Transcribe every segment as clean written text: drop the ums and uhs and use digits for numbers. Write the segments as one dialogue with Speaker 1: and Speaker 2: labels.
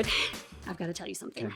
Speaker 1: Jared, I've got to tell you something.
Speaker 2: Okay.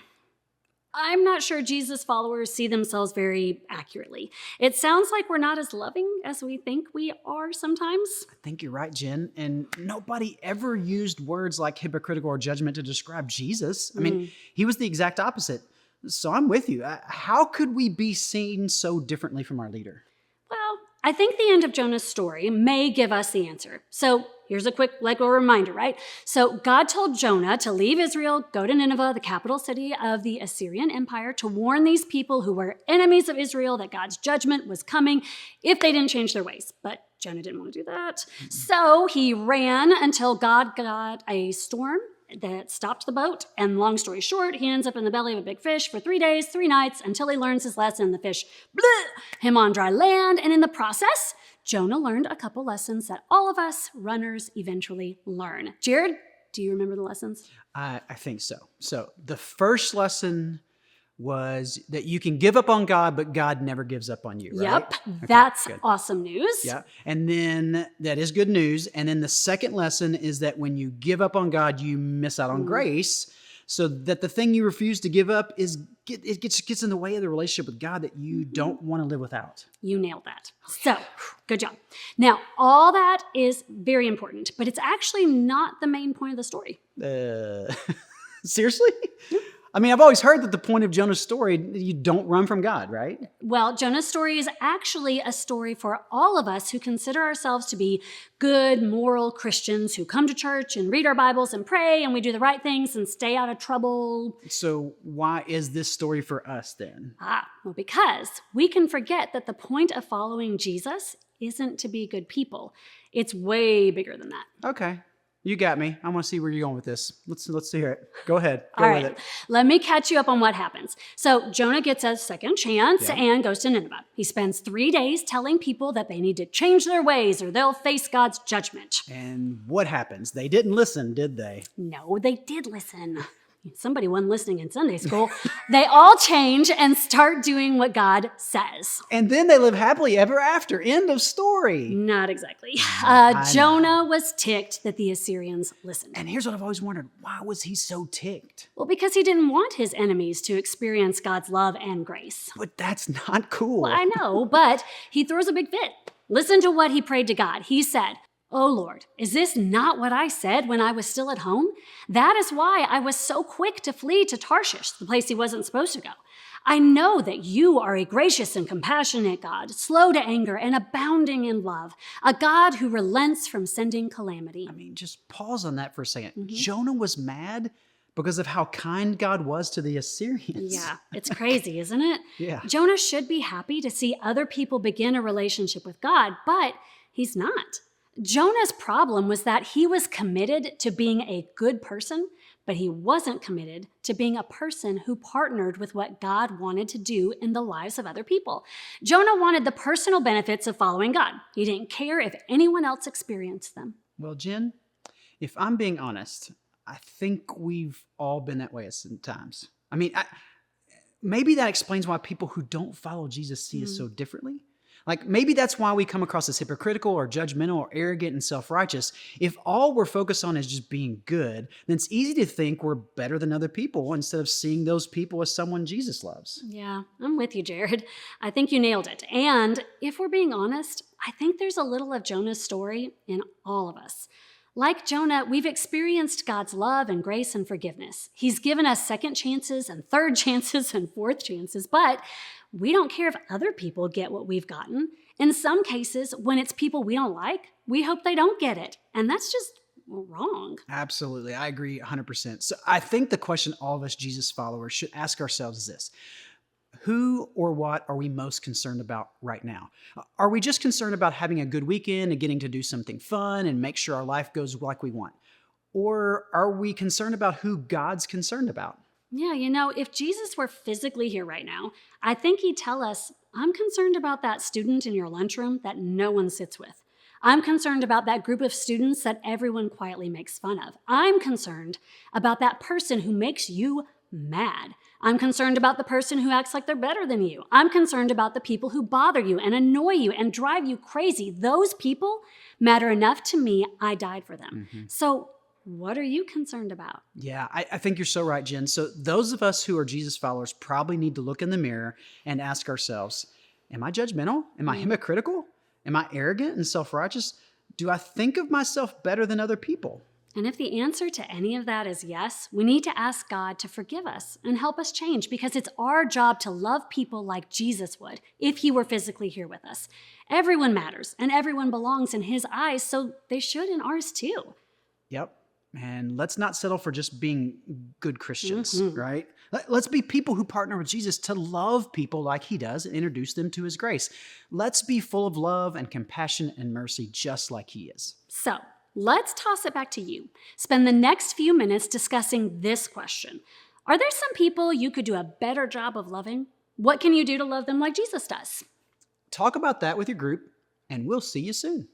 Speaker 1: I'm not sure Jesus' followers see themselves very accurately. It sounds like we're not as loving as we think we are sometimes.
Speaker 2: I think you're right, Jen. And nobody ever used words like hypocritical or judgment to describe Jesus. I mean, he was the exact opposite. So I'm with you. How could we be seen so differently from our leader?
Speaker 1: Well, I think the end of Jonah's story may give us the answer. So here's a quick Lego reminder, right? So God told Jonah to leave Israel, go to Nineveh, the capital city of the Assyrian Empire, to warn these people who were enemies of Israel that God's judgment was coming if they didn't change their ways. But Jonah didn't want to do that. So he ran until God got a storm that stopped the boat. And long story short, he ends up in the belly of a big fish for 3 days, 3 nights, until he learns his lesson. The fish him on dry land. And in the process, Jonah learned a couple lessons that all of us runners eventually learn. Jared, do you remember the lessons?
Speaker 2: I think so. So the first lesson was that you can give up on God, but God never gives up on you, right?
Speaker 1: Yep,
Speaker 2: Okay,
Speaker 1: that's
Speaker 2: good.
Speaker 1: awesome news.
Speaker 2: Yeah. And then that is good news. And then the second lesson is that when you give up on God, you miss out on grace. So that the thing you refuse to give up gets in the way of the relationship with God that you don't want to live without.
Speaker 1: You nailed that. So, good job. Now, all that is very important, but it's actually not the main point of the story.
Speaker 2: Seriously? I mean, I've always heard that the point of Jonah's story, you don't run from God, right?
Speaker 1: Well, Jonah's story is actually a story for all of us who consider ourselves to be good, moral Christians who come to church and read our Bibles and pray and we do the right things and stay out of trouble.
Speaker 2: So why is this story for us then?
Speaker 1: Well, because we can forget that the point of following Jesus isn't to be good people. It's way bigger than that.
Speaker 2: Okay. You got me. I want to see where you're going with this. Let's hear it. Go ahead. Go
Speaker 1: All
Speaker 2: with
Speaker 1: right,
Speaker 2: it.
Speaker 1: let me catch you up on what happens. So Jonah gets a second chance and goes to Nineveh. He spends 3 days telling people that they need to change their ways or they'll face God's judgment.
Speaker 2: And what happens? They didn't listen, did they?
Speaker 1: No, they did listen. Somebody wasn't listening in Sunday school. They all change and start doing what God says.
Speaker 2: And then they live happily ever after. End of story.
Speaker 1: Not exactly.
Speaker 2: I
Speaker 1: Jonah was ticked that the Assyrians listened.
Speaker 2: And here's what I've always wondered. Why was he so ticked?
Speaker 1: Well, because he didn't want his enemies to experience God's love and grace.
Speaker 2: But that's not cool.
Speaker 1: Well, I know, but he throws a big fit. Listen to what he prayed to God. He said, "Oh Lord, is this not what I said when I was still at home? That is why I was so quick to flee to Tarshish, the place he wasn't supposed to go. I know that you are a gracious and compassionate God, slow to anger and abounding in love, a God who relents from sending calamity."
Speaker 2: I mean, just pause on that for a second. Jonah was mad because of how kind God was to the Assyrians.
Speaker 1: Yeah, it's crazy, isn't it?
Speaker 2: Yeah.
Speaker 1: Jonah should be happy to see other people begin a relationship with God, but he's not. Jonah's problem was that he was committed to being a good person, but he wasn't committed to being a person who partnered with what God wanted to do in the lives of other people. Jonah wanted the personal benefits of following God. He didn't care if anyone else experienced them.
Speaker 2: Well, Jen, if I'm being honest, I think we've all been that way at some times. I mean, maybe that explains why people who don't follow Jesus see us so differently. Like maybe that's why we come across as hypocritical or judgmental or arrogant and self-righteous. If all we're focused on is just being good, then it's easy to think we're better than other people instead of seeing those people as someone Jesus loves.
Speaker 1: Yeah, I'm with you, Jared. I think you nailed it. And if we're being honest, I think there's a little of Jonah's story in all of us. Like Jonah, we've experienced God's love and grace and forgiveness. He's given us second chances and third chances and fourth chances, but we don't care if other people get what we've gotten. In some cases, when it's people we don't like, we hope they don't get it. And that's just wrong.
Speaker 2: Absolutely. I agree 100%. So I think the question all of us Jesus followers should ask ourselves is this. Who or what are we most concerned about right now? Are we just concerned about having a good weekend and getting to do something fun and make sure our life goes like we want? Or are we concerned about who God's concerned about?
Speaker 1: Yeah, if Jesus were physically here right now, I think he'd tell us, I'm concerned about that student in your lunchroom that no one sits with. I'm concerned about that group of students that everyone quietly makes fun of. I'm concerned about that person who makes you mad. I'm concerned about the person who acts like they're better than you. I'm concerned about the people who bother you and annoy you and drive you crazy. Those people matter enough to me, I died for them. So What are you concerned about?
Speaker 2: Yeah, I think you're so right, Jen. So those of us who are Jesus followers probably need to look in the mirror and ask ourselves, am I judgmental? Am I hypocritical? Am I arrogant and self-righteous? Do I think of myself better than other people?
Speaker 1: And if the answer to any of that is yes, we need to ask God to forgive us and help us change, because it's our job to love people like Jesus would if he were physically here with us. Everyone matters and everyone belongs in his eyes, so they should in ours too.
Speaker 2: Yep. And let's not settle for just being good Christians, right? Let's be people who partner with Jesus to love people like he does and introduce them to his grace. Let's be full of love and compassion and mercy just like he is.
Speaker 1: So let's toss it back to you. Spend the next few minutes discussing this question. Are there some people you could do a better job of loving? What can you do to love them like Jesus does?
Speaker 2: Talk about that with your group, and we'll see you soon.